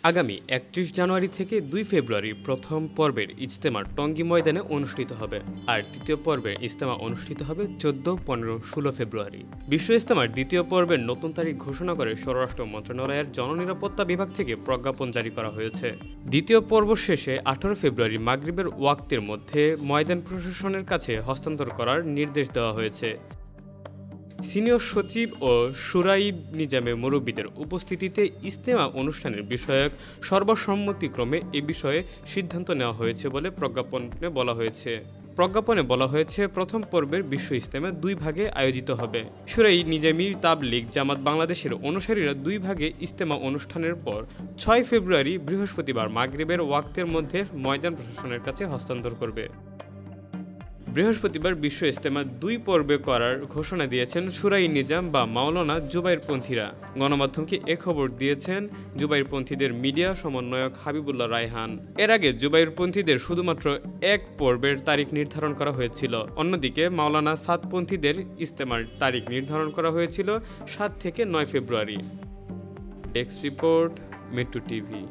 আগামী ৩১ জানুয়ারি থেকে ২ ফেব্রুয়ারি প্রথম পর্বের ইজতেমা টঙ্গী ময়দানে অনুষ্ঠিত হবে, আর দ্বিতীয় পর্বের ইজতেমা অনুষ্ঠিত হবে ১৪, ১৫, ১৬ ফেব্রুয়ারি। বিশ্ব ইজতেমার দ্বিতীয় পর্বের নতুন তারিখ ঘোষণা করে স্বরাষ্ট্র মন্ত্রণালয়ের জননিরাপত্তা বিভাগ থেকে প্রজ্ঞাপন জারি করা হয়েছে। দ্বিতীয় পর্ব শেষে ১৮ ফেব্রুয়ারি মাগরিবের ওয়াক্তের মধ্যে ময়দান প্রশাসনের কাছে হস্তান্তর করার নির্দেশ দেওয়া হয়েছে। সিনিয়র সচিব ও শুরাই নিজামে মুরব্বীদের উপস্থিতিতে ইজতেমা অনুষ্ঠানের বিষয়ক সর্বসম্মতিক্রমে এ বিষয়ে সিদ্ধান্ত নেওয়া হয়েছে বলে প্রজ্ঞাপনে বলা হয়েছে প্রথম পর্বের বিশ্ব ইজতেমা ২ ভাগে আয়োজিত হবে। শুরাই নিজামী তাবলিগ জামাত বাংলাদেশের অনুসারীরা ২ ভাগে ইজতেমা অনুষ্ঠানের পর ৬ ফেব্রুয়ারি বৃহস্পতিবার মাগরিবের ওয়াক্তের মধ্যে ময়দান প্রশাসনের কাছে হস্তান্তর করবে। বৃহস্পতিবার বিশ্ব ইজতেমা ২ পর্বে করার ঘোষণা দিয়েছেন শুরাই নিজাম বা মাওলানা জুবাইরপন্থীরা। গণমাধ্যমকে এ খবর দিয়েছেন জুবাইরপন্থীদের মিডিয়া সমন্বয়ক হাবিবুল্লাহ রায়হান। এর আগে জুবাইরপন্থীদের শুধুমাত্র ১ পর্বের তারিখ নির্ধারণ করা হয়েছিল। অন্যদিকে মাওলানা সাদপন্থীদের ইজতেমার তারিখ নির্ধারণ করা হয়েছিল ৭ থেকে ৯ ফেব্রুয়ারি। Desk report, metro TV.